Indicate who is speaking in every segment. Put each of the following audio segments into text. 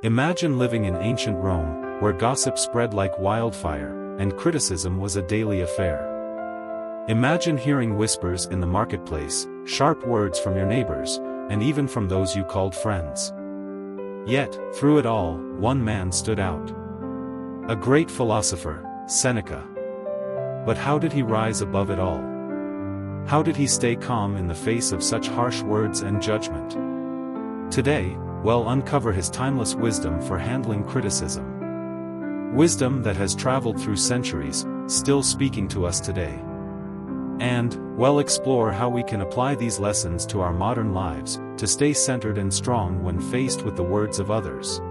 Speaker 1: Imagine living in ancient Rome, where gossip spread like wildfire, and criticism was a daily affair. Imagine hearing whispers in the marketplace, sharp words from your neighbors, and even from those you called friends. Yet, through it all, one man stood out. A great philosopher, Seneca. But how did he rise above it all? How did he stay calm in the face of such harsh words and judgment? Today, we'll uncover his timeless wisdom for handling criticism. Wisdom that has traveled through centuries, still speaking to us today. And, we'll explore how we can apply these lessons to our modern lives, to stay centered and strong when faced with the words of others.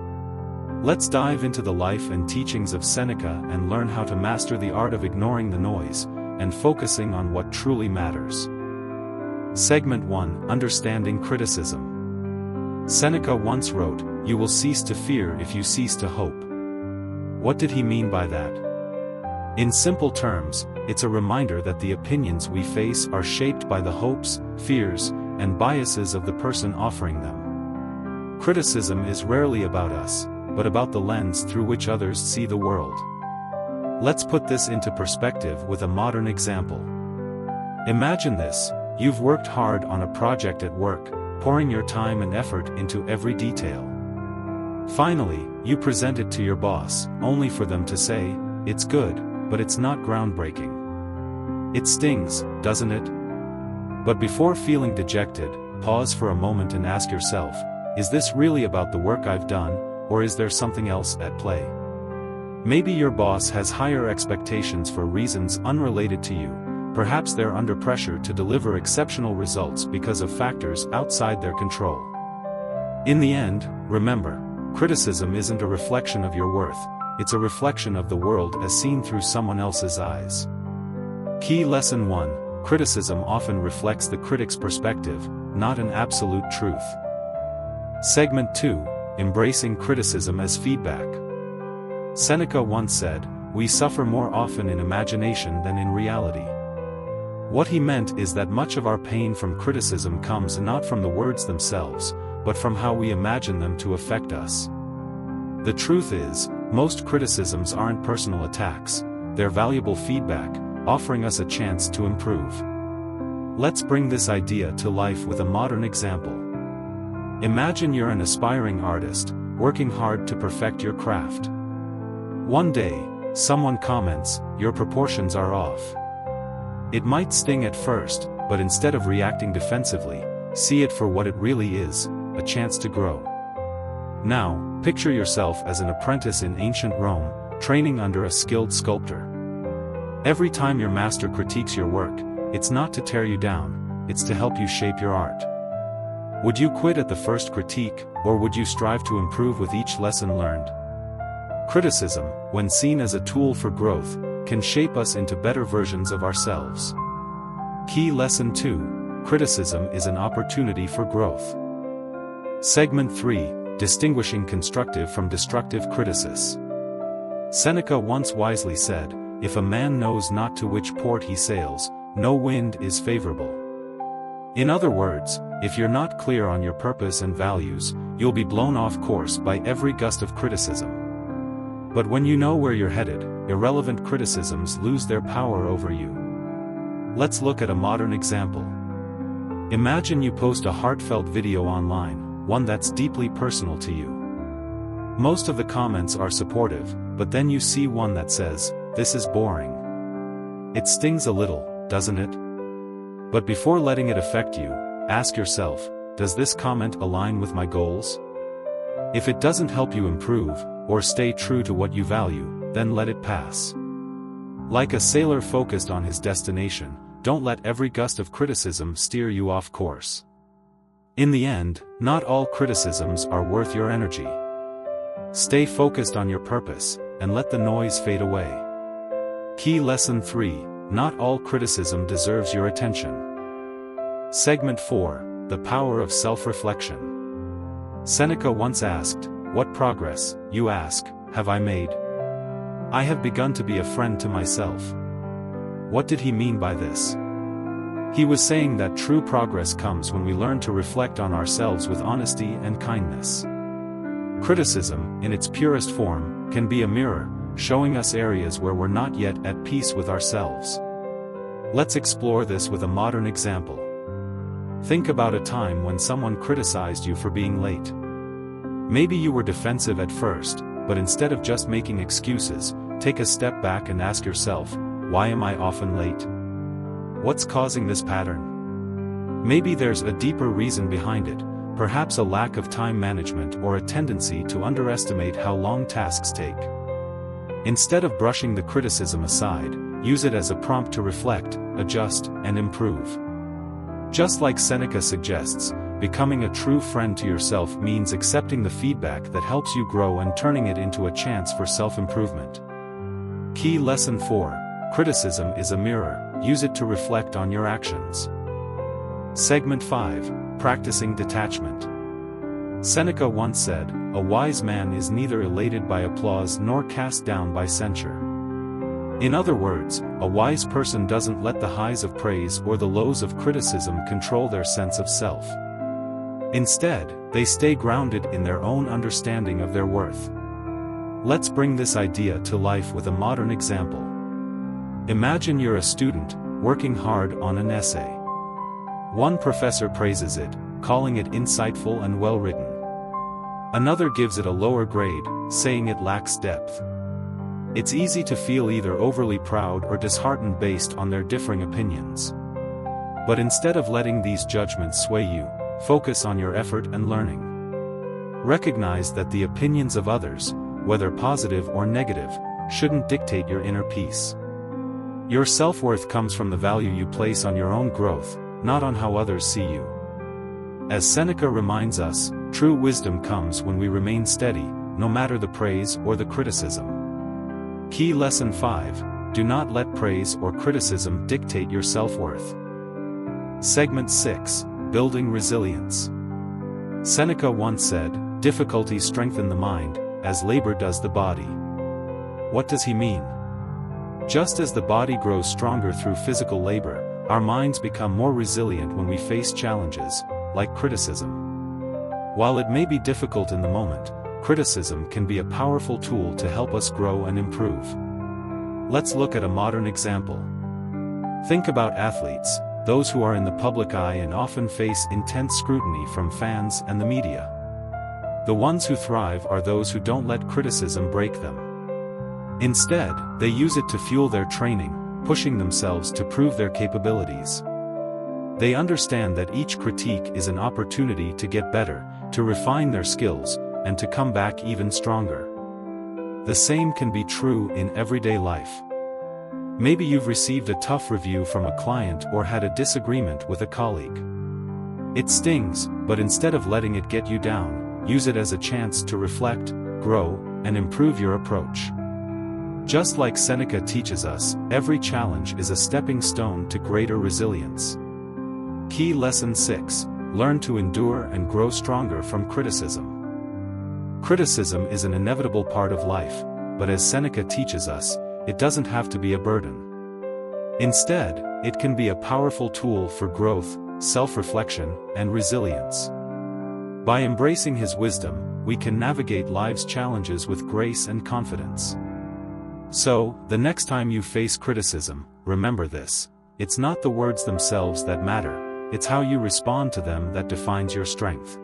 Speaker 1: Let's dive into the life and teachings of Seneca and learn how to master the art of ignoring the noise, and focusing on what truly matters. Segment 1: Understanding Criticism. Seneca once wrote, "You will cease to fear if you cease to hope." What did he mean by that? In simple terms, it's a reminder that the opinions we face are shaped by the hopes, fears, and biases of the person offering them. Criticism is rarely about us, but about the lens through which others see the world. Let's put this into perspective with a modern example. Imagine this: you've worked hard on a project at work, pouring your time and effort into every detail. Finally, you present it to your boss, only for them to say, "It's good, but it's not groundbreaking." It stings, doesn't it? But before feeling dejected, pause for a moment and ask yourself, is this really about the work I've done, or is there something else at play? Maybe your boss has higher expectations for reasons unrelated to you. Perhaps they're under pressure to deliver exceptional results because of factors outside their control. In the end, remember, criticism isn't a reflection of your worth, it's a reflection of the world as seen through someone else's eyes. Key Lesson 1: Criticism often reflects the critic's perspective, not an absolute truth. Segment 2: Embracing Criticism as Feedback. Seneca once said, "We suffer more often in imagination than in reality." What he meant is that much of our pain from criticism comes not from the words themselves, but from how we imagine them to affect us. The truth is, most criticisms aren't personal attacks, they're valuable feedback, offering us a chance to improve. Let's bring this idea to life with a modern example. Imagine you're an aspiring artist, working hard to perfect your craft. One day, someone comments, "Your proportions are off." It might sting at first, but instead of reacting defensively, see it for what it really is, a chance to grow. Now, picture yourself as an apprentice in ancient Rome, training under a skilled sculptor. Every time your master critiques your work, it's not to tear you down, it's to help you shape your art. Would you quit at the first critique, or would you strive to improve with each lesson learned? Criticism, when seen as a tool for growth, can shape us into better versions of ourselves. Key Lesson 2: Criticism is an opportunity for growth. Segment 3: Distinguishing constructive from destructive criticism. Seneca once wisely said, "If a man knows not to which port he sails, no wind is favorable." In other words, if you're not clear on your purpose and values, you'll be blown off course by every gust of criticism. But when you know where you're headed, irrelevant criticisms lose their power over you. Let's look at a modern example. Imagine you post a heartfelt video online, one that's deeply personal to you. Most of the comments are supportive, but then you see one that says, "This is boring." It stings a little, doesn't it? But before letting it affect you, ask yourself, does this comment align with my goals? If it doesn't help you improve, or stay true to what you value, then let it pass. Like a sailor focused on his destination, don't let every gust of criticism steer you off course. In the end, not all criticisms are worth your energy. Stay focused on your purpose, and let the noise fade away. Key Lesson 3: Not all criticism deserves your attention. Segment 4: The Power of Self-Reflection. Seneca once asked, "What progress, you ask, have I made? I have begun to be a friend to myself." What did he mean by this? He was saying that true progress comes when we learn to reflect on ourselves with honesty and kindness. Criticism, in its purest form, can be a mirror, showing us areas where we're not yet at peace with ourselves. Let's explore this with a modern example. Think about a time when someone criticized you for being late. Maybe you were defensive at first, but instead of just making excuses, take a step back and ask yourself, why am I often late? What's causing this pattern? Maybe there's a deeper reason behind it, perhaps a lack of time management or a tendency to underestimate how long tasks take. Instead of brushing the criticism aside, use it as a prompt to reflect, adjust, and improve. Just like Seneca suggests, becoming a true friend to yourself means accepting the feedback that helps you grow and turning it into a chance for self-improvement. Key Lesson 4: Criticism is a mirror, use it to reflect on your actions. Segment 5: Practicing detachment. Seneca once said, "A wise man is neither elated by applause nor cast down by censure." In other words, a wise person doesn't let the highs of praise or the lows of criticism control their sense of self. Instead, they stay grounded in their own understanding of their worth. Let's bring this idea to life with a modern example. Imagine you're a student, working hard on an essay. One professor praises it, calling it insightful and well-written. Another gives it a lower grade, saying it lacks depth. It's easy to feel either overly proud or disheartened based on their differing opinions. But instead of letting these judgments sway you, focus on your effort and learning. Recognize that the opinions of others, whether positive or negative, shouldn't dictate your inner peace. Your self-worth comes from the value you place on your own growth, not on how others see you. As Seneca reminds us, true wisdom comes when we remain steady, no matter the praise or the criticism. Key Lesson 5: Do not let praise or criticism dictate your self-worth. Segment 6: Building resilience. Seneca once said, "Difficulties strengthen the mind, as labor does the body." What does he mean? Just as the body grows stronger through physical labor, our minds become more resilient when we face challenges, like criticism. While it may be difficult in the moment, criticism can be a powerful tool to help us grow and improve. Let's look at a modern example. Think about athletes, those who are in the public eye and often face intense scrutiny from fans and the media. The ones who thrive are those who don't let criticism break them. Instead, they use it to fuel their training, pushing themselves to prove their capabilities. They understand that each critique is an opportunity to get better, to refine their skills, and to come back even stronger. The same can be true in everyday life. Maybe you've received a tough review from a client or had a disagreement with a colleague. It stings, but instead of letting it get you down, use it as a chance to reflect, grow, and improve your approach. Just like Seneca teaches us, every challenge is a stepping stone to greater resilience. Key Lesson 6: Learn to endure and grow stronger from criticism. Criticism is an inevitable part of life, but as Seneca teaches us, it doesn't have to be a burden. Instead, it can be a powerful tool for growth, self-reflection, and resilience. By embracing his wisdom, we can navigate life's challenges with grace and confidence. So, the next time you face criticism, remember this: it's not the words themselves that matter, it's how you respond to them that defines your strength.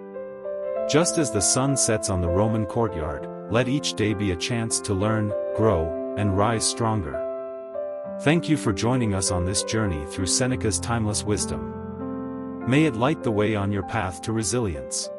Speaker 1: Just as the sun sets on the Roman courtyard, let each day be a chance to learn, grow, and rise stronger. Thank you for joining us on this journey through Seneca's timeless wisdom. May it light the way on your path to resilience.